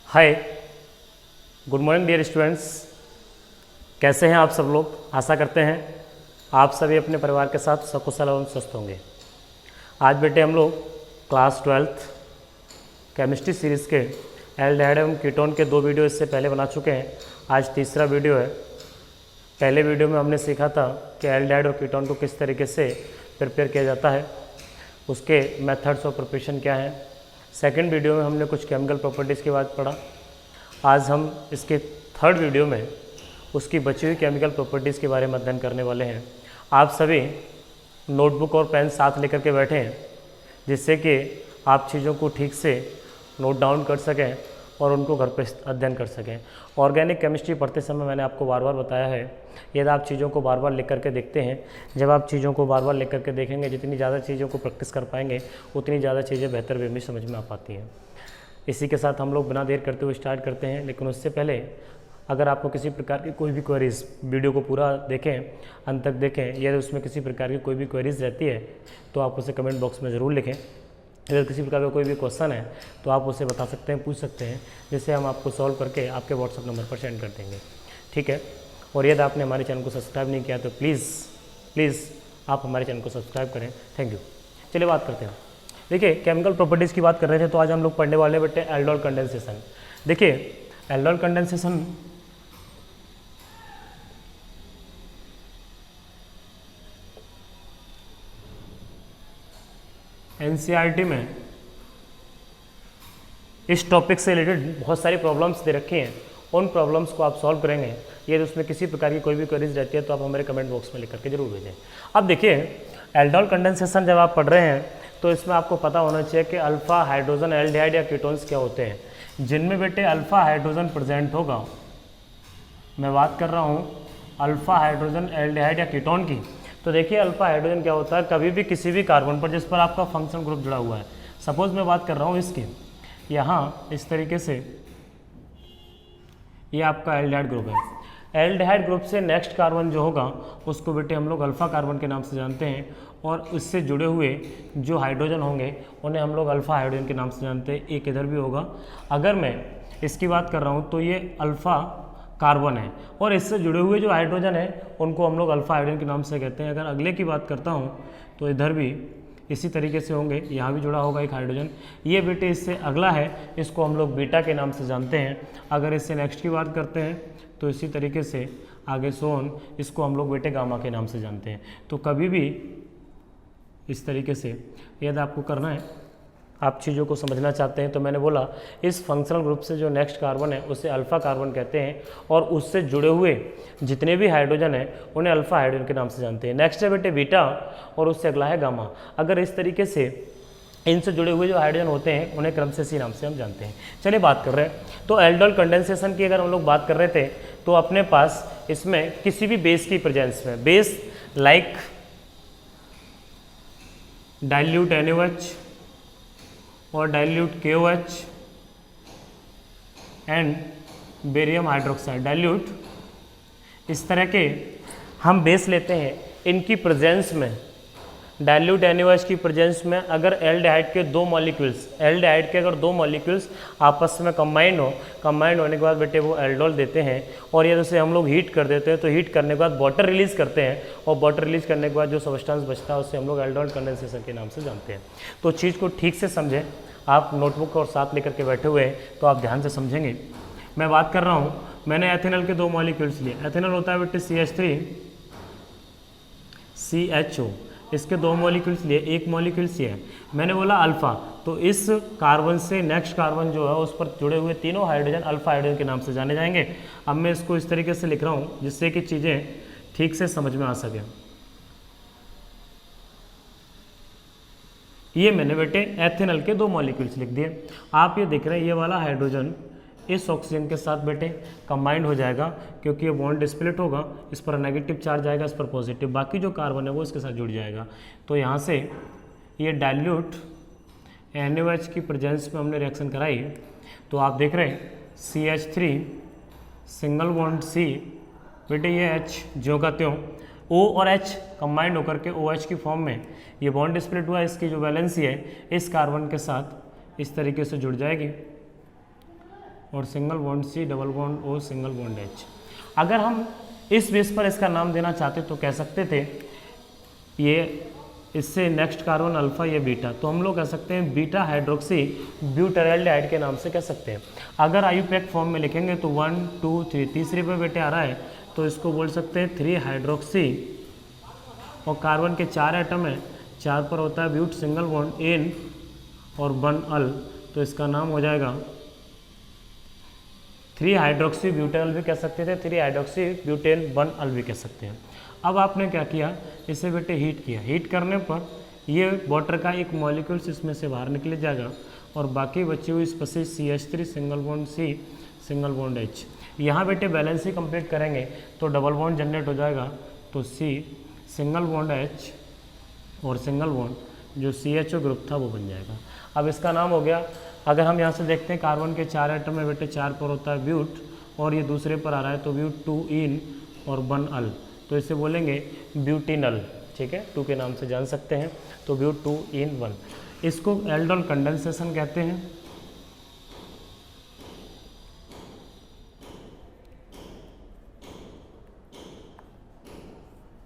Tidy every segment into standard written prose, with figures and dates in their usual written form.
हाय, good morning dear students. कैसे हैं आप सब लोग? आशा करते हैं आप सभी अपने परिवार के साथ सकुशल एवं स्वस्थ होंगे। आज बेटे हम लोग क्लास 12th केमिस्ट्री सीरीज़ के एल्डिहाइड एवं कीटोन के 2 वीडियो इससे पहले बना चुके हैं। आज तीसरा वीडियो है। पहले वीडियो में हमने सीखा था कि एल्डिहाइड और कीटोन को किस तरीके से प्रिपेयर किया जाता है, उसके मेथड्स और प्रिपरेशन क्या हैं। सेकंड वीडियो में हमने कुछ केमिकल प्रॉपर्टीज़ की बात पढ़ा। आज हम इसके थर्ड वीडियो में उसकी बची हुई केमिकल प्रॉपर्टीज़ के बारे में अध्ययन करने वाले हैं। आप सभी नोटबुक और पेन साथ लेकर के बैठे हैं, जिससे कि आप चीज़ों को ठीक से नोट डाउन कर सकें और उनको घर पर अध्ययन कर सकें। ऑर्गेनिक केमिस्ट्री पढ़ते समय मैंने आपको बार बार बताया है, यदि आप चीज़ों को बार बार लिख करके देखते हैं, जब आप चीज़ों को बार बार लिख करके देखेंगे, जितनी ज़्यादा चीज़ों को प्रैक्टिस कर पाएंगे उतनी ज़्यादा चीज़ें बेहतर वे में समझ में आ पाती हैं। इसी के साथ हम लोग बिना देर करते हुए स्टार्ट करते हैं। लेकिन उससे पहले अगर आपको किसी प्रकार की कोई भी क्वेरीज, वीडियो को पूरा देखें, अंत तक देखें, यदि उसमें किसी प्रकार की कोई भी क्वेरीज रहती है तो आप उसे कमेंट बॉक्स में ज़रूर लिखें। अगर किसी प्रकार का कोई भी क्वेश्चन है तो आप उसे बता सकते हैं, पूछ सकते हैं, जिससे हम आपको सॉल्व करके आपके व्हाट्सएप नंबर पर सेंड कर देंगे। ठीक है। और यदि आपने हमारे चैनल को सब्सक्राइब नहीं किया तो प्लीज़ आप हमारे चैनल को सब्सक्राइब करें। Thank you. चलिए बात करते हैं। देखिए, केमिकल प्रॉपर्टीज़ की बात कर रहे थे, तो आज हम लोग पढ़ने वाले बेटे एल्डोल कंडेंसेशन। देखिए, एल्डोल कंडेंसेशन एनसीईआरटी में इस टॉपिक से रिलेटेड बहुत सारी प्रॉब्लम्स दे रखी हैं। उन प्रॉब्लम्स को आप सॉल्व करेंगे। यदि उसमें किसी प्रकार की कोई भी क्वेरीज रहती है तो आप हमारे कमेंट बॉक्स में लिख करके जरूर भेजें। अब देखिए, एल्डोल कंडेंसेशन जब आप पढ़ रहे हैं तो इसमें आपको पता होना चाहिए कि अल्फा हाइड्रोजन एल्डिहाइड या कीटोन्स क्या होते हैं। जिनमें बेटे अल्फा हाइड्रोजन प्रेजेंट होगा, मैं बात कर रहा हूँ अल्फा हाइड्रोजन एल्डिहाइड या कीटोन की। तो देखिए, अल्फा हाइड्रोजन क्या होता है, कभी भी किसी भी कार्बन पर जिस पर आपका फंक्शनल ग्रुप जुड़ा हुआ है, सपोज मैं बात कर रहा हूँ इसकी, यहाँ इस तरीके से ये आपका एल्डिहाइड ग्रुप है। एल्डिहाइड ग्रुप से नेक्स्ट कार्बन जो होगा उसको बेटे हम लोग अल्फा कार्बन के नाम से जानते हैं, और उससे जुड़े हुए जो हाइड्रोजन होंगे उन्हें हम लोग अल्फा हाइड्रोजन के नाम से जानते हैं। एक इधर भी होगा। अगर मैं इसकी बात कर रहा हूँ तो ये अल्फा कार्बन है, और इससे जुड़े हुए जो हाइड्रोजन है उनको हम लोग अल्फा हाइड्रोजन के नाम से कहते हैं। अगर अगले की बात करता हूँ तो इधर भी इसी तरीके से होंगे, यहाँ भी जुड़ा होगा एक हाइड्रोजन। ये बेटे इससे अगला है, इसको हम लोग बीटा के नाम से जानते हैं। अगर इससे नेक्स्ट की बात करते हैं तो इसी तरीके से आगे सोन, इसको हम लोग बेटे गामा के नाम से जानते हैं। तो कभी भी इस तरीके से यदि आपको करना है, आप चीज़ों को समझना चाहते हैं, तो मैंने बोला इस फंक्शनल ग्रुप से जो नेक्स्ट कार्बन है उसे अल्फा कार्बन कहते हैं, और उससे जुड़े हुए जितने भी हाइड्रोजन हैं उन्हें अल्फा हाइड्रोजन के नाम से जानते हैं। नेक्स्ट है बेटे बीटा, और उससे अगला है गामा। अगर इस तरीके से इनसे जुड़े हुए जो हाइड्रोजन होते हैं उन्हें क्रम से इसी नाम से हम जानते हैं। चलिए बात कर रहे हैं। तो एल्डोल कंडेंसेशन की अगर हम लोग बात कर रहे थे तो अपने पास इसमें किसी भी बेस की प्रेजेंस में, बेस लाइक डाइल्यूट NaOH और dilute KOH and barium hydroxide dilute, इस तरह के हम बेस लेते हैं। इनकी प्रेजेंस में, डाइल्यूट NaOH की प्रेजेंस में अगर एल्डिहाइड के 2 मॉलिक्यूल्स, एल्डिहाइड के अगर 2 मॉलिक्यूल्स आपस में कंबाइंड होने के बाद बेटे वो एल्डोल देते हैं, और यदि उसे हम लोग हीट कर देते हैं तो हीट करने के बाद वाटर रिलीज करते हैं, और वाटर रिलीज करने के बाद जो सब्सटेंस बचता है उसे हम लोग एल्डोल कंडेंसेशन के नाम से जानते हैं। तो चीज़ को ठीक से समझें। आप नोटबुक और साथ लेकर के बैठे हुए हैं तो आप ध्यान से समझेंगे। मैं बात कर रहा हूँ, मैंने एथेनॉल के 2 मॉलिक्यूल्स लिए। एथेनॉल होता है बेटे CH3 CHO, इसके 2 मॉलिक्यूल्स लिए, एक मॉलिक्यूल्स ये है। मैंने बोला अल्फा, तो इस कार्बन से नेक्स्ट कार्बन जो है उस पर जुड़े हुए तीनों हाइड्रोजन अल्फा हाइड्रोजन के नाम से जाने जाएंगे। अब मैं इसको इस तरीके से लिख रहा हूँ जिससे कि चीज़ें ठीक से समझ में आ सकें। ये मैंने बेटे एथेनॉल के 2 मॉलिक्यूल्स लिख दिए। आप ये देख रहे हैं, ये वाला हाइड्रोजन इस ऑक्सीजन के साथ बेटे कंबाइंड हो जाएगा, क्योंकि ये बॉन्ड स्प्लिट होगा, इस पर नेगेटिव चार्ज आएगा, इस पर पॉजिटिव, बाकी जो कार्बन है वो इसके साथ जुड़ जाएगा। तो यहाँ से ये डाइल्यूट NaOH की प्रेजेंस में हमने रिएक्शन कराई, तो आप देख रहे हैं CH3 सिंगल बॉन्ड C, बेटे ये H ज्यों का त्यों, O और H कंबाइंड होकर के OH की फॉर्म में ये बॉन्ड स्प्लिट हुआ, इसकी जो वैलेंसी है इस कार्बन के साथ इस तरीके से जुड़ जाएगी। और single bond C, double bond O, single bond H। अगर हम इस बेस पर इसका नाम देना चाहते तो कह सकते थे ये इससे नेक्स्ट कार्बन अल्फा, ये बीटा, तो हम लोग कह सकते हैं बीटा हाइड्रोक्सी ब्यूटेराल्डिहाइड के नाम से कह सकते हैं। अगर आयुपैक फॉर्म में लिखेंगे तो 1 2 3 तीसरे पे बेटे आ रहा है तो इसको बोल सकते हैं 3 हाइड्रोक्सी, और कार्बन के 4 एटम है, 4 पर होता है ब्यूट सिंगल बॉन्ड इन और 1 अल, तो इसका नाम हो जाएगा 3 हाइड्रोक्सी ब्यूटेनल भी कह सकते थे, 3 हाइड्रोक्सी ब्यूटेन 1 अल भी कह सकते हैं। अब आपने क्या किया, इसे बेटे हीट किया, हीट करने पर ये वाटर का एक मॉलिक्यूल्स इसमें से बाहर निकल जाएगा और बाकी बची हुई species CH3 single bond C, single bond H। यहाँ बेटे बैलेंस ही कंप्लीट करेंगे तो डबल बॉन्ड जनरेट हो जाएगा, तो C सिंगल बॉन्ड H और सिंगल बॉन्ड जो CHO ग्रुप था वो बन जाएगा। अब इसका नाम हो गया, अगर हम यहाँ से देखते हैं कार्बन के 4 एटम में बेटे 4 पर होता है ब्यूट और ये दूसरे पर आ रहा है तो ब्यूट 2 इन और 1 अल, तो इसे बोलेंगे ब्यूटिनल, ठीक है, 2 के नाम से जान सकते हैं, तो ब्यूट 2 इन 1। इसको एल्डोल कंडेंसेशन कहते हैं।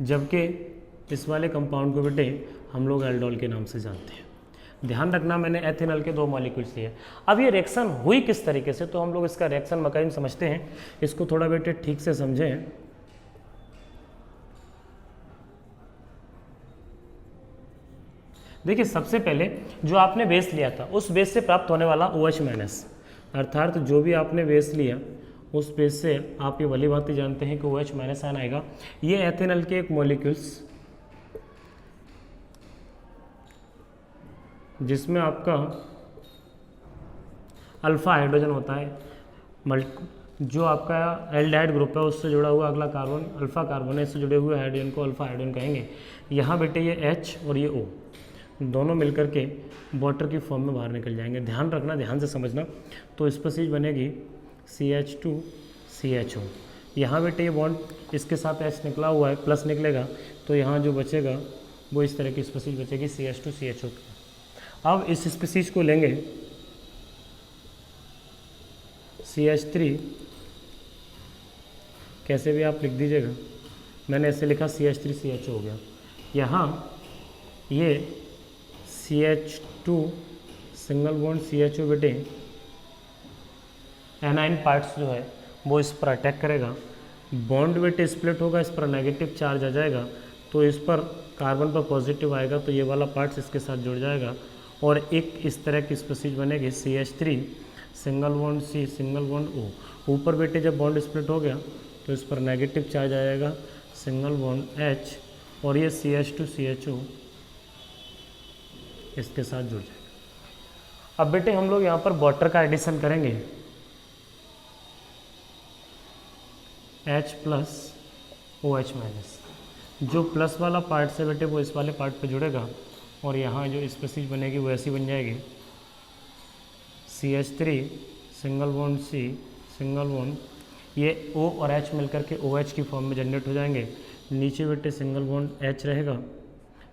जबकि इस वाले कंपाउंड को बेटे हम लोग एल्डोल के नाम से जानते हैं। ध्यान रखना मैंने एथेनॉल के 2 मॉलिक्यूल्स लिए। अब ये रिएक्शन हुई किस तरीके से, तो हम लोग इसका रिएक्शन मैकेनिज्म समझते हैं, इसको थोड़ा बेटे ठीक से समझें। देखिए सबसे पहले जो आपने बेस लिया था उस बेस से प्राप्त होने वाला OH माइनस, अर्थात जो भी आपने बेस लिया उस बेस से आप ये भली भांति जानते हैं कि OH माइनस आयन आएगा। ये एथेनॉल के एक मॉलिक्यूल्स जिसमें आपका अल्फा हाइड्रोजन होता है, जो आपका एल्डिहाइड ग्रुप है उससे जुड़ा हुआ अगला कार्बन अल्फा कार्बन है, इससे जुड़े हुए हाइड्रोजन को अल्फा हाइड्रोजन कहेंगे। यहाँ बेटे ये H और ये O दोनों मिलकर के वाटर की फॉर्म में बाहर निकल जाएंगे। ध्यान रखना, ध्यान से समझना, तो स्पीशीज बनेगी CH2 CHO। यहाँ बेटे ये बॉन्ड इसके साथ H निकला हुआ है, प्लस निकलेगा तो यहाँ जो बचेगा वो इस तरह की स्पीशीज बचेगी CH2 CHO। अब इस स्पीशीज को लेंगे CH3, कैसे भी आप लिख दीजिएगा, मैंने ऐसे लिखा CH3 CHO हो गया। यहाँ ये CH2 सिंगल बॉन्ड CHO बेटे एनाइन पार्ट्स जो है वो इस पर अटैक करेगा, बॉन्ड बेटे स्प्लिट होगा, इस पर नेगेटिव चार्ज आ जाएगा तो इस पर कार्बन पर पॉजिटिव आएगा तो ये वाला पार्ट्स इसके साथ जुड़ जाएगा और एक इस तरह की स्पीशीज बनेगी CH3 single bond C, single bond O। ऊपर बेटे जब बॉन्ड स्प्लिट हो गया तो इस पर नेगेटिव चार्ज आ जाएगा, सिंगल बॉन्ड H और ये CH2 CHO इसके साथ जुड़ जाएगा। अब बेटे हम लोग यहाँ पर वाटर का एडिशन करेंगे, H प्लस OH माइनस, जो प्लस वाला पार्ट से बेटे वो इस वाले पार्ट पे जुड़ेगा और यहाँ जो स्पीशीज बनेगी वो ऐसी बन जाएगी CH3 single bond C, single bond, ये O और H मिलकर के OH की फॉर्म में जनरेट हो जाएंगे। नीचे बेटे सिंगल बॉन्ड H रहेगा,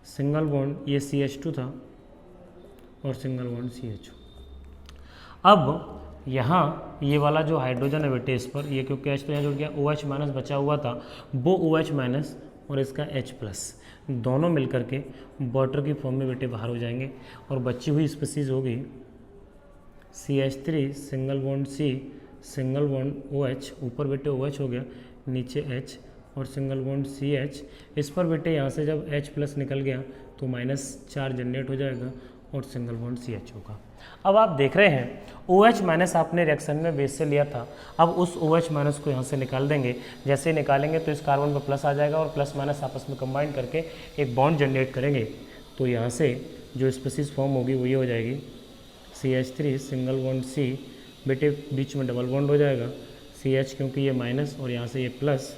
सिंगल बॉन्ड ये CH2 था और सिंगल बॉन्ड CHO। अब यहाँ ये वाला जो हाइड्रोजन है बेटे इस पर ये क्योंकि H तो यहाँ जुड़ गया, OH माइनस बचा हुआ था, वो OH माइनस और इसका H प्लस दोनों मिलकर के वाटर की फॉर्म में बेटे बाहर हो जाएंगे और बची हुई स्पीशीज होगी CH3 single bond C, single bond OH, ऊपर बेटे OH हो गया, नीचे H और सिंगल बॉन्ड CH। इस पर बेटे यहाँ से जब H प्लस निकल गया तो माइनस चार्ज जनरेट हो जाएगा और सिंगल बॉन्ड CH होगा। अब आप देख रहे हैं OH माइनस आपने रिएक्शन में बेस से लिया था, अब उस OH माइनस को यहाँ से निकाल देंगे। जैसे ही निकालेंगे तो इस कार्बन पर प्लस आ जाएगा और प्लस माइनस आपस में कंबाइन करके एक बॉन्ड जनरेट करेंगे, तो यहाँ से जो स्पीशीज फॉर्म होगी वो ये हो जाएगी CH3 सिंगल बॉन्ड C, बेटे बीच में डबल बॉन्ड हो जाएगा CH क्योंकि ये माइनस और यहाँ से ये प्लस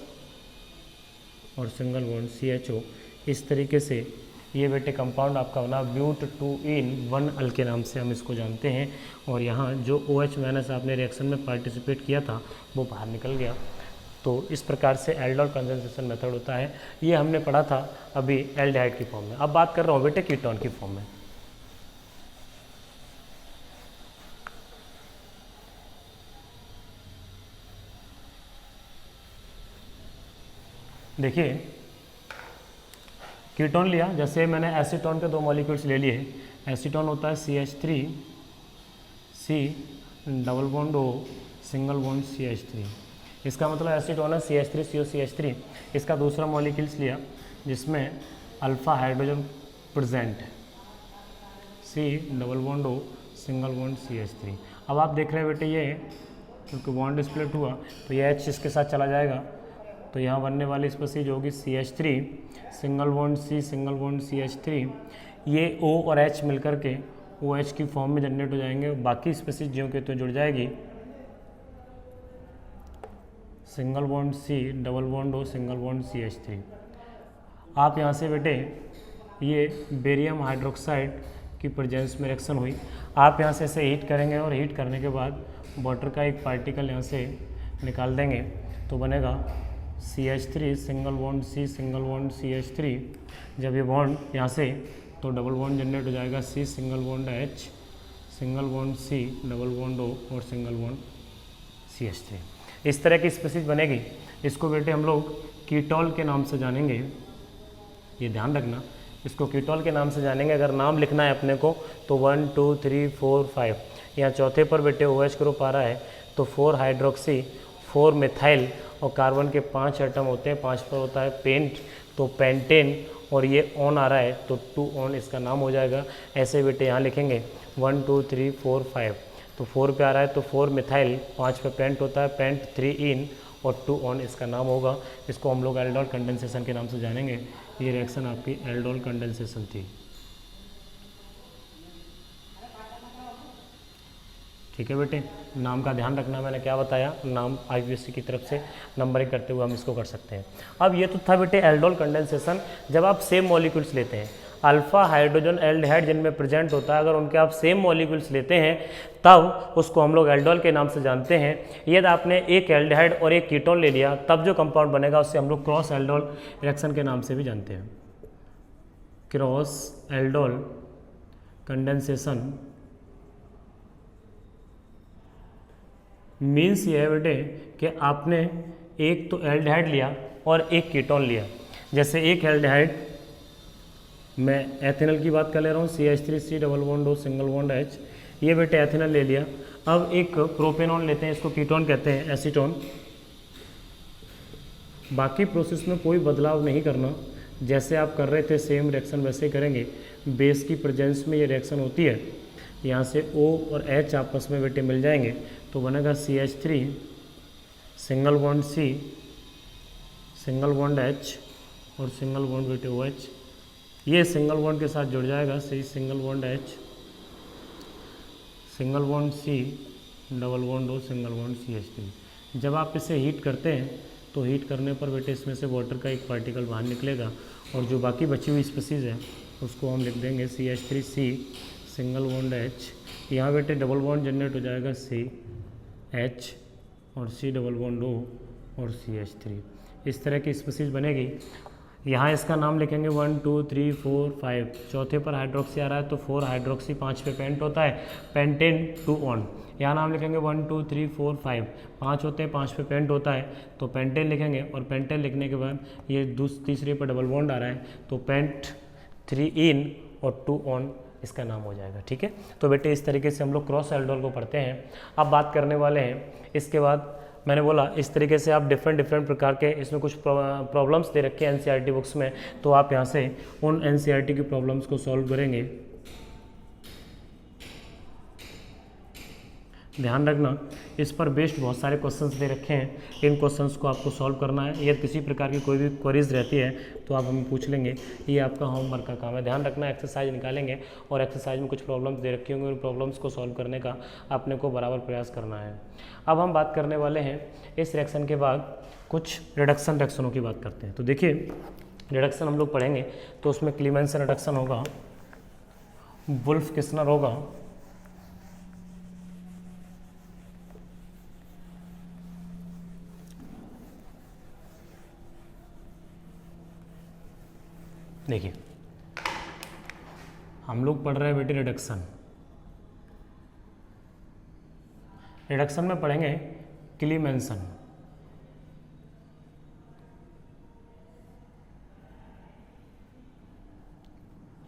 और सिंगल बॉन्ड CHO। इस तरीके से ये बेटे कंपाउंड आपका बना ब्यूट 2 इन 1 अल के नाम से हम इसको जानते हैं। और यहाँ जो OH माइनस आपने रिएक्शन में पार्टिसिपेट किया था वो बाहर निकल गया। तो इस प्रकार से एल्डोल कंडेंसेशन मेथड होता है। ये हमने पढ़ा था अभी एल्डिहाइड की फॉर्म में। अब बात कर रहा हूँ बेटे कीटोन की फॉर्म में। देखिए कीटोन लिया, जैसे मैंने एसीटोन के 2 मॉलिक्यूल्स ले लिए। एसीटोन होता है CH3 C double bond O single bond CH3, इसका मतलब एसीटोन है CH3 CO CH3। इसका दूसरा मॉलिक्यूल्स लिया जिसमें अल्फा हाइड्रोजन प्रेजेंट है, C double bond O single bond CH3। अब आप देख रहे हैं बेटे ये क्योंकि बॉन्ड स्प्लिट हुआ तो ये H इसके साथ चला जाएगा, तो यहाँ बनने वाली स्पीसीज होगी CH3 single bond C single bond CH3। ये O और H मिलकर के OH की फॉर्म में जनरेट हो जाएंगे, बाकी स्पीसीज ज्यों के तो जुड़ जाएगी single bond C double bond O single bond CH3। आप यहाँ से बेटे ये बेरियम हाइड्रोक्साइड की प्रेजेंस में रिएक्शन हुई, आप यहाँ से इसे हीट करेंगे और हीट करने के बाद वाटर का एक पार्टिकल यहाँ से निकाल देंगे तो बनेगा CH3 single bond C single bond CH3। जब ये बॉन्ड यहाँ से तो डबल बॉन्ड जनरेट हो जाएगा C single bond H single bond C double bond O और सिंगल बॉन्ड CH3। इस तरह की स्पीसीज बनेगी। इसको बेटे हम लोग कीटोल के नाम से जानेंगे, ये ध्यान रखना, इसको कीटोल के नाम से जानेंगे। अगर नाम लिखना है अपने को तो 1 2 3 4 5, यहाँ चौथे पर बेटे OH ग्रुप आ रहा है तो 4 हाइड्रोक्सी 4 मिथाइल और कार्बन के 5 एटम होते हैं, 5 पर होता है पेंट तो पेंटेन, और ये ऑन आ रहा है तो 2 ऑन इसका नाम हो जाएगा। ऐसे बेटे यहाँ लिखेंगे 1 2 3 4 5, तो 4 पे आ रहा है तो 4 मिथाइल, 5 पे पेंट होता है पेंट, 3 इन और 2 ऑन इसका नाम होगा। इसको हम लोग एल्डोल कंडेंसेशन के नाम से जानेंगे। ये रिएक्शन आपकी एल्डोल कंडेंसेशन थी। ठीक है बेटे, नाम का ध्यान रखना, मैंने क्या बताया, नाम IUPAC की तरफ से नंबरिंग करते हुए हम इसको कर सकते हैं। अब ये तो था बेटे एल्डोल कंडेंसेशन। जब आप सेम मॉलिक्यूल्स लेते हैं, अल्फा हाइड्रोजन एल्डिहाइड जिनमें प्रेजेंट होता है, अगर उनके आप सेम मॉलिक्यूल्स लेते हैं तब उसको हम लोग एल्डोल के नाम से जानते हैं। यदि आपने एक एल्डिहाइड और एक कीटोन ले लिया तब जो कंपाउंड बनेगा उससे हम लोग क्रॉस एल्डोल रिएक्शन के नाम से भी जानते हैं। क्रॉस एल्डोल कंडेंसेशन मीन्स ये है बेटे कि आपने एक तो एल्डिहाइड लिया और एक कीटोन लिया। जैसे एक एल्डिहाइड, मैं एथेनॉल की बात कर ले रहा हूँ, CH3C double bond O single bond H, ये बेटे एथेनॉल ले लिया। अब एक प्रोपेनॉन लेते हैं, इसको कीटोन कहते हैं, एसीटोन। बाकी प्रोसेस में कोई बदलाव नहीं करना, जैसे आप कर रहे थे सेम रिएक्शन वैसे ही करेंगे। बेस की प्रेजेंस में ये रिएक्शन होती है, यहाँ से O और H आपस में बेटे मिल जाएंगे तो बनेगा CH3 single bond C single bond H और सिंगल बॉन्ड बेटे OH। ये सिंगल बॉन्ड के साथ जुड़ जाएगा C single bond H single bond C double bond O single bond CH3। जब आप इसे हीट करते हैं तो हीट करने पर बेटे इसमें से वाटर का एक पार्टिकल बाहर निकलेगा और जो बाकी बची हुई स्पीसीज़ है उसको हम लिख देंगे CH3C सिंगल बॉन्ड H। यहाँ बेटे डबल बॉन्ड जनरेट हो जाएगा C H और C डबल बॉन्ड O और CH3। इस तरह की स्पीसीज बनेगी। यहाँ इसका नाम लिखेंगे 1 2 3 4 5, चौथे पर हाइड्रोक्सी आ रहा है तो 4 हाइड्रोक्सी, 5 पे पेंट होता है पेंटेन 2 ऑन। यहाँ नाम लिखेंगे 1 2 3 4 5, 5 होते हैं, 5 पे पेंट होता है तो पेंटेन लिखेंगे और पेंटेन लिखने के बाद ये तीसरे पर डबल बॉन्ड आ रहा है तो पेंट 3 इन और 2 ऑन इसका नाम हो जाएगा। ठीक है, तो बेटे इस तरीके से हम लोग क्रॉस एल्डोल को पढ़ते हैं। अब बात करने वाले हैं इसके बाद, मैंने बोला इस तरीके से आप डिफरेंट प्रकार के, इसमें कुछ प्रॉब्लम्स दे रखे हैं NCERT बुक्स में, तो आप यहाँ से उन NCERT की प्रॉब्लम्स को सॉल्व करेंगे। ध्यान रखना इस पर बेस्ड बहुत सारे क्वेश्चंस दे रखे हैं, इन क्वेश्चंस को आपको सॉल्व करना है। यदि किसी प्रकार की कोई भी क्वेरीज रहती है तो आप हमें पूछ लेंगे, ये आपका होमवर्क का काम है। ध्यान रखना एक्सरसाइज निकालेंगे और एक्सरसाइज में कुछ प्रॉब्लम्स दे रखी होंगी, उन प्रॉब्लम्स को सॉल्व करने का अपने को बराबर प्रयास करना है। अब हम बात करने वाले हैं इस रिएक्शन के बाद कुछ रिडक्शन रिएक्शनों की बात करते हैं। तो देखिए रिडक्शन हम लोग पढ़ेंगे तो उसमें क्लीमेंसन रिडक्शन होगा, वुल्फ किस्नर होगा, देखिए हम लोग पढ़ रहे हैं बेटे रिडक्शन। रिडक्शन में पढ़ेंगे क्लीमेंसन।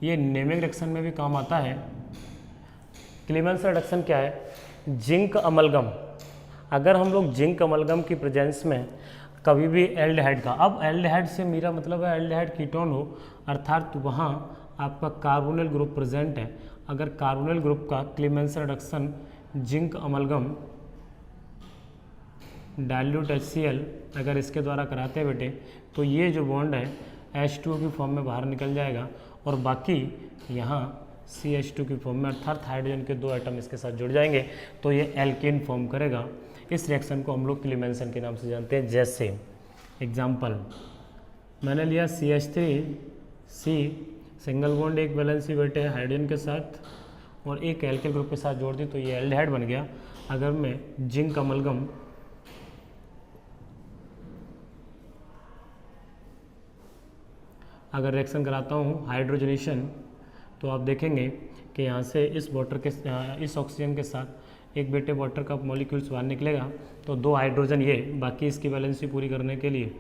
ये नेमिंग रिएक्शन में भी काम आता है। क्लीमेंस रिडक्शन क्या है? Zinc amalgam. अगर हम लोग जिंक अमलगम की प्रेजेंस में कभी भी एल्डिहाइड का, अब एल्डिहाइड से मेरा मतलब है एल्डिहाइड कीटोन हो, अर्थात वहाँ आपका कार्बोनिल ग्रुप प्रेजेंट है। अगर कार्बोनिल ग्रुप का Clemens reduction zinc amalgam dilute HCl अगर इसके द्वारा कराते हैं बेटे, तो ये जो बॉन्ड है H2O की फॉर्म में बाहर निकल जाएगा और बाकी यहाँ CH2 की फॉर्म में, अर्थात हाइड्रोजन के 2 एटम इसके साथ जुड़ जाएंगे तो ये एल्केन फॉर्म करेगा। इस रिएक्शन को हम लोग क्लीमेंसन के नाम से जानते हैं। जैसे एग्जाम्पल मैंने लिया CH3C सिंगल बॉन्ड एक वैलेंसी बेटे हाइड्रोजन के साथ और एक एल्किल ग्रुप के साथ जोड़ दी तो ये एल्डिहाइड बन गया। अगर मैं जिंक अमलगम अगर रिएक्शन कराता हूँ हाइड्रोजनेशन, तो आप देखेंगे कि यहाँ से इस वाटर के इस ऑक्सीजन के साथ एक बेटे वाटर का मॉलिक्यूल्स बाहर निकलेगा तो 2 हाइड्रोजन ये, बाकी इसकी वैलेंसी पूरी करने के लिए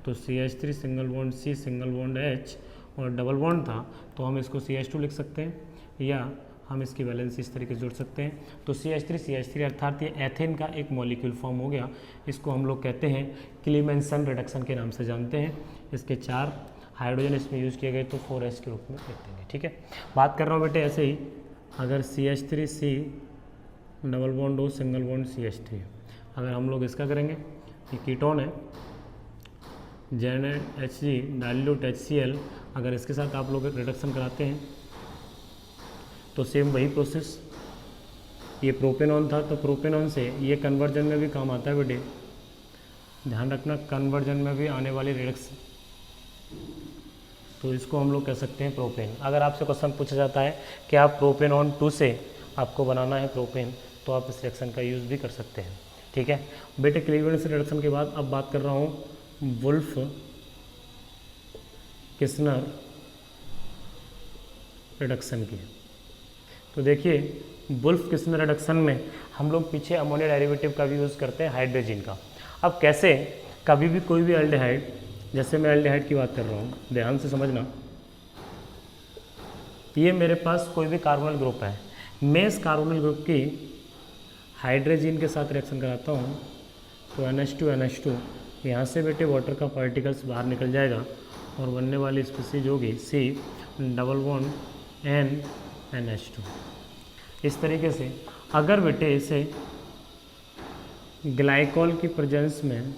तो CH3 single bond C single bond H और डबल बॉन्ड था तो हम इसको CH2 लिख सकते हैं या हम इसकी वैलेंसी इस तरीके से जोड़ सकते हैं। तो CH3 अर्थात ये एथेन का एक मॉलिक्यूल फॉर्म हो गया। इसको हम लोग कहते हैं क्लीमेंसन रिडक्शन के नाम से जानते हैं। इसके 4 हाइड्रोजन इसमें यूज़ किए गए तो 4H के रूप में लिख देंगे। ठीक है, बात कर रहा हूँ बेटे ऐसे ही, अगर CH3C डबल बॉन्ड हो सिंगल बॉन्ड CH3, अगर हम लोग इसका करेंगे, ये कीटोन है ZnHg डाइल्यूट HCl, अगर इसके साथ आप लोग रिडक्शन कराते हैं तो सेम वही प्रोसेस, ये प्रोपेनॉन था तो प्रोपेनॉन से ये कन्वर्जन में भी काम आता है बेटे, ध्यान रखना कन्वर्जन में भी आने वाली रिडक्शन, तो इसको हम लोग कह सकते हैं प्रोपेन। अगर आपसे क्वेश्चन पूछा जाता है कि आप प्रोपेनॉन 2 से आपको बनाना है प्रोपेन, तो आप इस रिएक्शन का यूज़ भी कर सकते हैं। ठीक है बेटे, क्लीवेंस रिडक्शन के बाद अब बात कर रहा हूँ वुल्फ किस्नर रिडक्शन की। तो देखिए वुल्फ किस्नर रिडक्शन में हम लोग पीछे अमोनिया डेरिवेटिव का भी यूज़ करते हैं हाइड्रोजन का। अब कैसे, कभी भी कोई भी एल्डिहाइड, जैसे मैं एल्डिहाइड की बात कर रहा हूँ, ध्यान से समझना, ये मेरे पास कोई भी कार्बोनिल ग्रुप है, मैं इस कार्बोनिल ग्रुप की हाइड्रोजन के साथ रिएक्शन कराता हूँ तो NH2 यहाँ से बेटे वाटर का पार्टिकल्स बाहर निकल जाएगा और बनने वाली स्पीसीज होगी C डबल बॉन्ड NH2। इस तरीके से अगर बेटे इसे ग्लाइकोल की प्रेजेंस में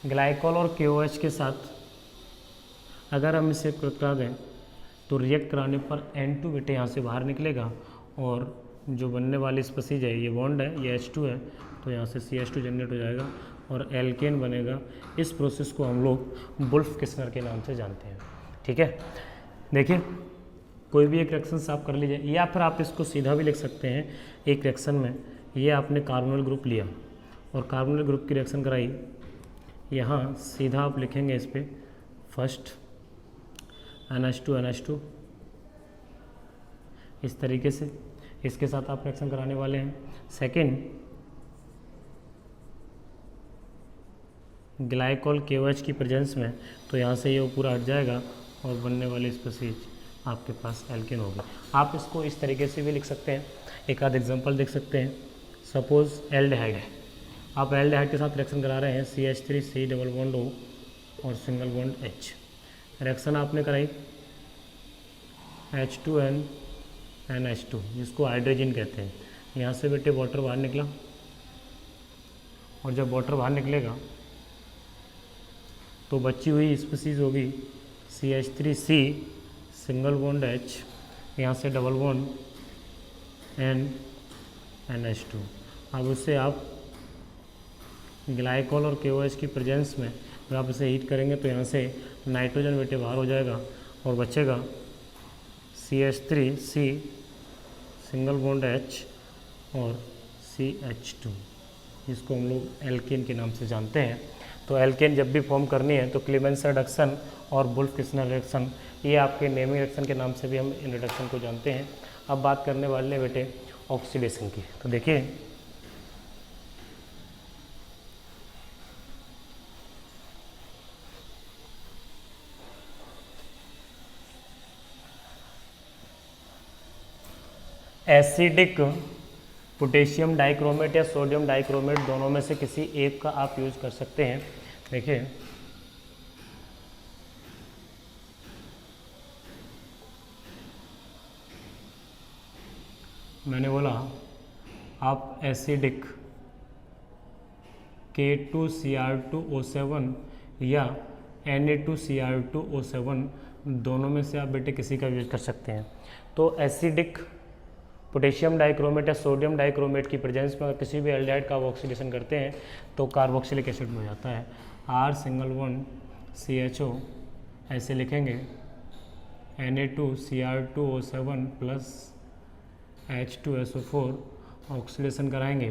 ग्लाइकोल और KOH के साथ अगर हम इसे करा दें तो रिएक्ट कराने पर N2 बेटे यहाँ से बाहर निकलेगा और जो बनने वाली स्पीसीज है, ये बॉन्ड है, ये H2 है, तो यहाँ से CH2 जनरेट हो जाएगा और एल्केन बनेगा। इस प्रोसेस को हम लोग वुल्फ किस्नर के नाम से जानते हैं। ठीक है, देखिए कोई भी एक रिएक्शन आप कर लीजिए, या फिर आप इसको सीधा भी लिख सकते हैं। एक रिएक्शन में ये आपने कार्बोनिल ग्रुप लिया और कार्बोनिल ग्रुप की रिएक्शन कराई, यहाँ सीधा आप लिखेंगे इस पर फर्स्ट NH2 इस तरीके से, इसके साथ आप रिएक्शन कराने वाले हैं। सेकेंड ग्लाइकोल KOH की प्रेजेंस में, तो यहाँ से ये पूरा हट जाएगा और बनने वाली स्पीसीज आपके पास एल्केन होगी। आप इसको इस तरीके से भी लिख सकते हैं। एक आध एग्जांपल देख सकते हैं। सपोज एल्डिहाइड है, आप एल्डिहाइड के साथ रिएक्शन करा रहे हैं CH3C डबल बॉन्ड O और सिंगल बॉन्ड H, रिएक्शन आपने कराई H2N NH2 जिसको हाइड्रोजन कहते हैं। यहाँ से बेटे वाटर बाहर निकला और जब वाटर बाहर निकलेगा तो बची हुई स्पीसीज होगी CH3C सिंगल बॉन्ड H, यहाँ से डबल बॉन्ड NH2। अब उससे आप ग्लाइकोल और KOH की प्रेजेंस में जब आप इसे हीट करेंगे तो यहाँ से नाइट्रोजन बेटे बाहर हो जाएगा और बचेगा CH3C सिंगल बॉन्ड H और CH2, जिसको हम लोग एल्केन के नाम से जानते हैं। तो एल्केन जब भी फॉर्म करनी है तो क्लीमेंस रिडक्शन और वुल्फ किस्नर रिडक्शन, ये आपके नेमिंग रिएक्शन के नाम से भी हम इन रिडक्शन को जानते हैं। अब बात करने वाले हैं बेटे ऑक्सीडेशन की। तो देखिए एसिडिक पोटेशियम डाइक्रोमेट या सोडियम डाइक्रोमेट दोनों में से किसी एक का आप यूज कर सकते हैं। देखिए मैंने बोला आप एसिडिक K2Cr2O7 या Na2Cr2O7 दोनों में से आप बेटे किसी का यूज कर सकते हैं। तो एसिडिक पोटेशियम डाइक्रोमेट या सोडियम डाइक्रोमेट की प्रेजेंस में अगर किसी भी एल्डिहाइड का ऑक्सीडेशन करते हैं तो कार्बोक्सिलिक एसिड हो जाता है। R∠1CHO ऐसे लिखेंगे Na2Cr2O7 प्लस H2SO4 ऑक्सीडेशन कराएंगे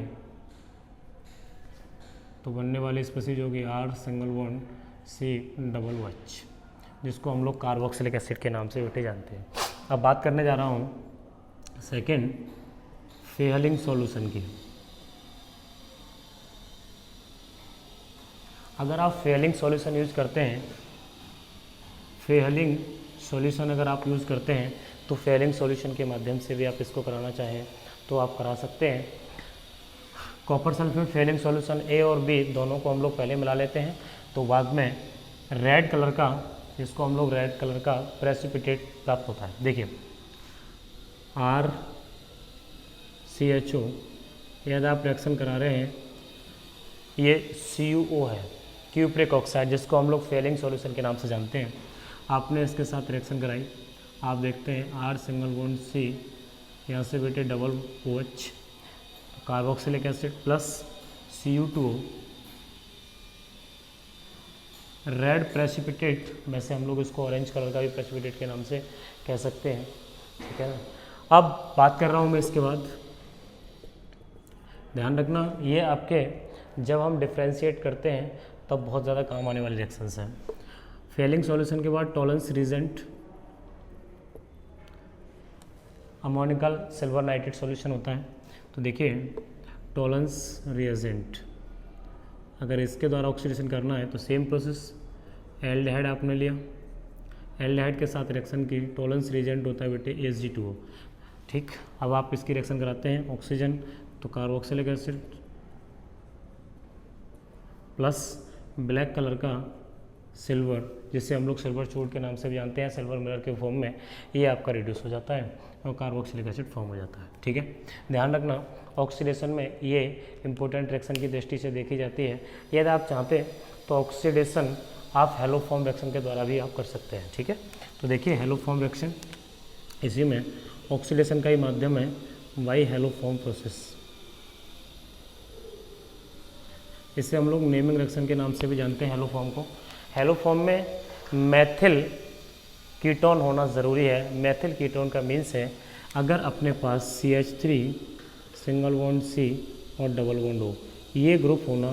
तो बनने वाली स्पीशीज होगी R∠1COH, जिसको हम लोग कार्बोक्सिलिक एसिड के नाम से बेटे जानते हैं। अब बात करने जा रहा हूँ सेकेंड फेहलिंग सॉल्यूशन की। अगर आप फेहलिंग सॉल्यूशन यूज करते हैं, फेहलिंग सॉल्यूशन अगर आप यूज़ करते हैं तो फेहलिंग सॉल्यूशन के माध्यम से भी आप इसको कराना चाहें तो आप करा सकते हैं। कॉपर सल्फेट फेहलिंग सॉल्यूशन ए और बी दोनों को हम लोग पहले मिला लेते हैं तो बाद में रेड कलर का, जिसको हम लोग रेड कलर का प्रेसिपिटेट प्राप्त होता है। देखिए RCHO यदि आप रिएक्शन करा रहे हैं, ये CuO है, क्यूप्रिक ऑक्साइड, जिसको हम लोग फेहलिंग सॉल्यूशन के नाम से जानते हैं। आपने इसके साथ रिएक्शन कराई, आप देखते हैं R∠1C यहाँ से बेटे double OH carboxylic acid plus Cu2O red precipitate, वैसे हम लोग इसको ऑरेंज कलर का भी प्रेसिपिटेट के नाम से कह सकते हैं, ठीक है ना। अब बात कर रहा हूँ मैं इसके बाद, ध्यान रखना ये आपके जब हम डिफ्रेंशिएट करते हैं तब बहुत ज़्यादा काम आने वाले रिएक्शंस हैं। फेहलिंग सॉल्यूशन के बाद Tollens reagent ammoniacal silver nitrate solution होता है। तो देखिए टॉलेंस रिएजेंट अगर इसके द्वारा ऑक्सीडेशन करना है तो सेम प्रोसेस, एल्डिहाइड आपने लिया, एल्डिहाइड के साथ रिएक्शन की, टॉलेंस रिएजेंट होता है बेटे Hg2O, ठीक। अब आप इसकी रिएक्शन कराते हैं ऑक्सीजन तो carboxylic acid plus black colour का सिल्वर, जिसे हम लोग सिल्वर चूड के नाम से भी जानते हैं, सिल्वर मिरर के फॉर्म में, ये आपका रिड्यूस हो जाता है और कार्बोक्सिलिक एसिड फॉर्म हो जाता है, ठीक है। ध्यान रखना ऑक्सीडेशन में ये इंपॉर्टेंट रिएक्शन की दृष्टि से देखी जाती है। यदि आप चाहते तो ऑक्सीडेशन आप हेलो फॉर्म रिएक्शन के द्वारा भी आप कर सकते हैं, ठीक है। तो देखिए हेलो फॉर्म रिएक्शन, इसी में ऑक्सीडेशन का ही माध्यम है वाई हेलो फॉर्म प्रोसेस, इसे हम लोग नेमिंग रिएक्शन के नाम से भी जानते हैं हेलो फॉर्म को। हेलो फॉर्म में मैथिल कीटोन होना ज़रूरी है। मैथिल कीटोन का मीन्स है अगर अपने पास CH3 ∠1C और डबल बॉन्ड हो, ये ग्रुप होना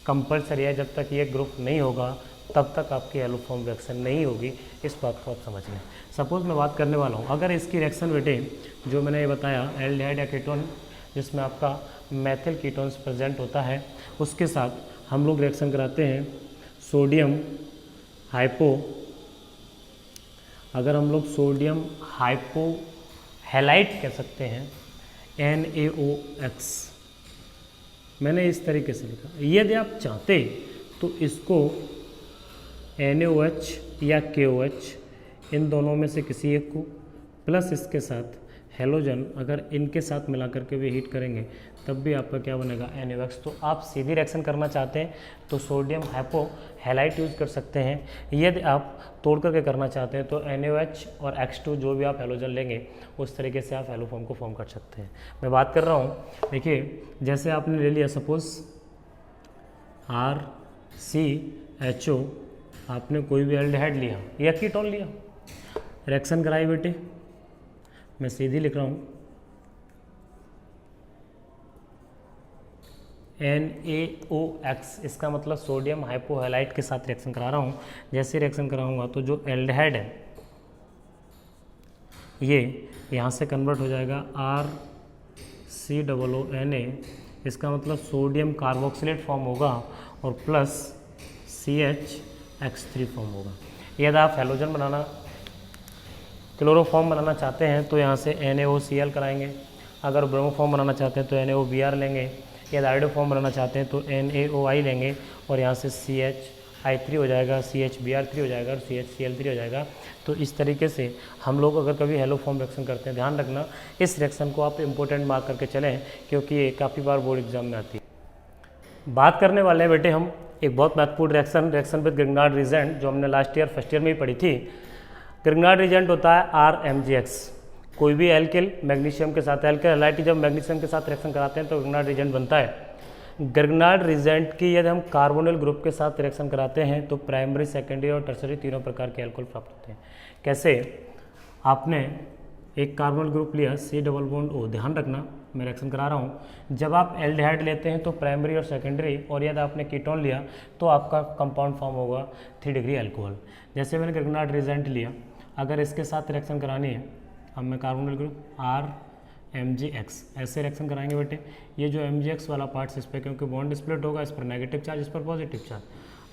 कंपलसरी है। जब तक ये ग्रुप नहीं होगा तब तक आपकी हेलो फॉर्म रिएक्शन नहीं होगी, इस बात को आप समझ लें। सपोज मैं बात करने वाला हूँ, अगर इसकी रिएक्शन बेटे जो मैंने ये बताया एल्डिहाइड या कीटोन जिसमें आपका मैथिल कीटोन्स प्रेजेंट होता है, उसके साथ हम लोग रिएक्शन कराते हैं सोडियम हाइपो, अगर हम लोग सोडियम हाइपो हैलाइड कह सकते हैं NaOX, मैंने इस तरीके से लिखा। यदि आप चाहते तो इसको NaOH या KOH इन दोनों में से किसी एक को प्लस इसके साथ हेलोजन अगर इनके साथ मिला करके भी हीट करेंगे तब भी आपका क्या बनेगा NaOX। तो आप सीधी रिएक्शन करना चाहते हैं तो सोडियम हाइपो हैलाइट यूज़ कर सकते हैं। यदि आप तोड़ करके करना चाहते हैं तो NaOH और X2 जो भी आप हेलोजन लेंगे उस तरीके से आप हेलो फॉर्म को फॉर्म कर सकते हैं। मैं बात कर रहा हूँ, देखिए जैसे आपने ले लिया सपोज RCHO, आपने कोई भी एल्डिहाइड लिया या कीटोन लिया, रिएक्शन कराई बेटे, मैं सीधी लिख रहा हूँ NaOX, इसका मतलब सोडियम हाइपोहैलाइड के साथ रिएक्शन करा रहा हूँ। जैसे रिएक्शन कराऊंगा तो जो एल्डिहाइड है ये यहाँ से कन्वर्ट हो जाएगा RCOONA, इसका मतलब सोडियम कार्बोक्सिलेट फॉर्म होगा और प्लस CH(X3) फॉर्म होगा। यदि आप हेलोजन बनाना क्लोरोफॉर्म बनाना चाहते हैं तो यहाँ से NaOCl कराएंगे, अगर ब्रोमो फॉर्म बनाना चाहते हैं तो NaOBr लेंगे, या आयोडो फॉर्म बनाना चाहते हैं तो NaOI लेंगे, और यहाँ से CH2I3 हो जाएगा, CHBr3 हो जाएगा और CHCl3 हो जाएगा। तो इस तरीके से हम लोग अगर कभी हेलो फॉर्म रिएक्शन करते हैं, ध्यान रखना इस रिएक्शन को आप इंपॉर्टेंट मार्क करके चलें, क्योंकि ये काफ़ी बार बोर्ड एग्जाम में आती है। बात करने वाले हैं बेटे हम एक बहुत महत्वपूर्ण रिएक्शन विद ग्रिग्नार्ड रिएजेंट, जो हमने लास्ट ईयर फर्स्ट ईयर में ही पढ़ी थी। ग्रिग्नार्ड रिएजेंट होता है RMgX। कोई भी एल्किल मैग्नीशियम के साथ, एल्किल हैलाइड जब मैग्नीशियम के साथ रिएक्शन कराते हैं तो ग्रिग्नार्ड रिएजेंट बनता है। ग्रिग्नार्ड रिएजेंट की यदि हम कार्बोनिल ग्रुप के साथ रिएक्शन कराते हैं तो प्राइमरी, सेकेंडरी और टर्सरी तीनों प्रकार के एल्कोहल प्राप्त होते हैं। कैसे? आपने एक कार्बोनिल ग्रुप लिया C≡O, ध्यान रखना मैं रिएक्शन करा रहा हूँ। जब आप एल्डिहाइड लेते हैं तो प्राइमरी और सेकेंडरी, और यदि आपने कीटोन लिया तो आपका कंपाउंड फॉर्म होगा 3 डिग्री अल्कोहल। जैसे मैंने ग्रिग्नार्ड रिएजेंट लिया, अगर इसके साथ रिएक्शन करानी है, अब मैं कार्बोनिल ग्रुप RMgX ऐसे रिएक्शन कराएंगे बेटे। ये जो MgX वाला पार्ट इस पर, क्योंकि बॉन्ड स्प्लिट होगा, इस पर नेगेटिव चार्ज, इस पर पॉजिटिव चार्ज,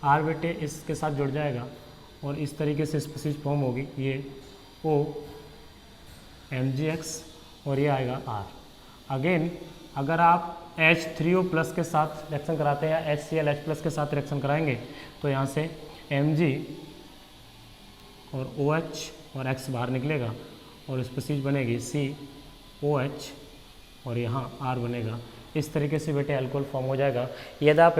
R बेटे इसके साथ जुड़ जाएगा और इस तरीके से स्पीसीज फॉर्म होगी, ये OMgX और ये आएगा R। अगेन अगर आप H3O+ के साथ रिएक्शन कराते हैं या HClH+ के साथ रिएक्शन कराएंगे तो यहाँ से Mg और OH और X बाहर निकलेगा और स्पीसीज बनेगी COH और यहाँ R बनेगा। इस तरीके से बेटे अल्कोहल फॉर्म हो जाएगा। यदि आप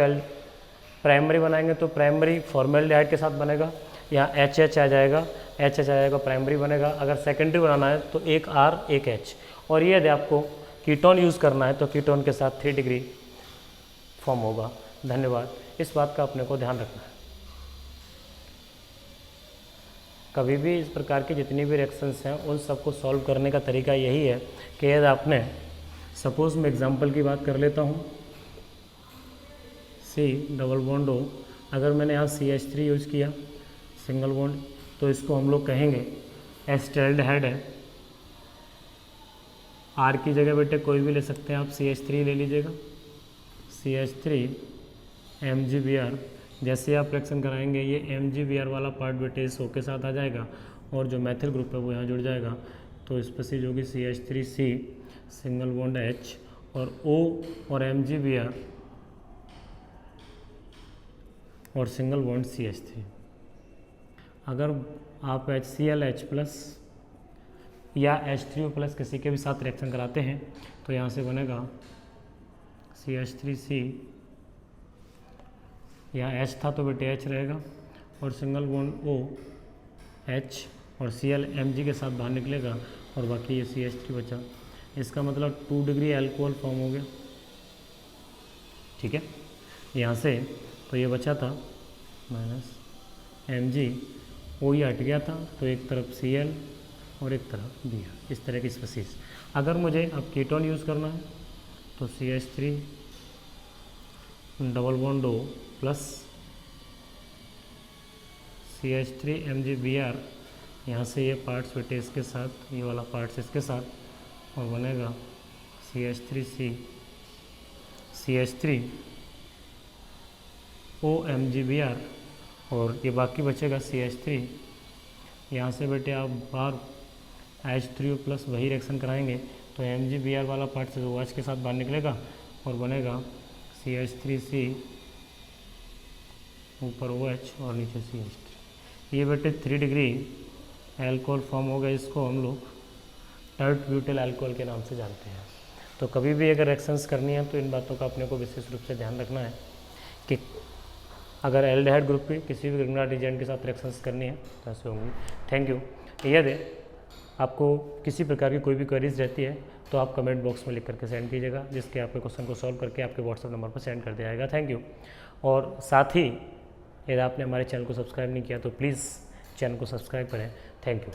प्राइमरी बनाएंगे तो प्राइमरी फॉर्मेल्डिहाइड के साथ बनेगा, यहाँ HH आ जाएगा, HH आ जाएगा, प्राइमरी बनेगा। अगर सेकेंडरी बनाना है तो एक R एक H, और ये यदि आपको कीटोन यूज़ करना है तो कीटोन के साथ 3 डिग्री फॉर्म होगा। धन्यवाद। इस बात का अपने को ध्यान रखना है। कभी भी इस प्रकार की जितनी भी रिएक्शंस हैं उन सबको सॉल्व करने का तरीका यही है कि यदि आपने, सपोज मैं एग्जांपल की बात कर लेता हूँ, C≡O, अगर मैंने यहाँ CH3 यूज़ किया सिंगल बॉन्ड, तो इसको हम लोग कहेंगे एस्टेल्डिहाइड है। R की जगह बेटे कोई भी ले सकते हैं आप, CH3 ले लीजिएगा, CH3 MgBr। जैसे आप रिएक्शन कराएंगे ये MgBr वाला पार्ट बेटे इस O के साथ आ जाएगा और जो मैथिल ग्रुप है वो यहाँ जुड़ जाएगा, तो स्पीसीज होगी CH3C सिंगल बॉन्ड H और O और MgBr और सिंगल बॉन्ड CH3। अगर आप HClH+ या H3O+ किसी के भी साथ रिएक्शन कराते हैं तो यहाँ से बनेगा CH3C, यहाँ H था तो बेटे H रहेगा और सिंगल बॉन्ड O H और Cl Mg के साथ बाहर निकलेगा और बाकी ये CH3 बचा। इसका मतलब 2 डिग्री अल्कोहल फॉर्म हो गया। ठीक है, यहाँ से तो ये बचा था -Mg, O ही हट गया था, तो एक तरफ Cl और एक तरफ Br, इस तरह की स्पीसीज। अगर मुझे अब कीटोन यूज़ करना है तो CH3 double bond O plus CH3 MgBr, यहाँ से ये पार्ट्स बेटे इसके साथ, ये वाला पार्ट्स इसके साथ, और बनेगा CH3C CH3 OMgBr और ये बाकी बचेगा CH3। यहाँ से बेटे आप बार H3O+ वही रिएक्शन कराएंगे तो MgBr वाला पार्ट से OH के साथ बाहर निकलेगा और बनेगा CH3C ऊपर OH और नीचे CH3। ये बेटे 3 डिग्री अल्कोहल फॉर्म हो गया। इसको हम लोग टर्ट ब्यूटिल अल्कोहल के नाम से जानते हैं। तो कभी भी अगर रिएक्शंस करनी है तो इन बातों का अपने को विशेष रूप से ध्यान रखना है कि अगर एल्डिहाइड ग्रुप की किसी भी ग्रिग्नार्ड रिएजेंट के साथ रिएक्शंस करनी है तो ऐसे होंगी। Thank you. यदि आपको किसी प्रकार की कोई भी क्वेरीज रहती है तो आप कमेंट बॉक्स में लिख करके सेंड कीजिएगा, जिसके आपके क्वेश्चन को सॉल्व करके आपके व्हाट्सएप नंबर पर सेंड कर दिया जाएगा। Thank you. और साथ ही यदि आपने हमारे चैनल को सब्सक्राइब नहीं किया तो प्लीज़ चैनल को सब्सक्राइब करें। Thank you.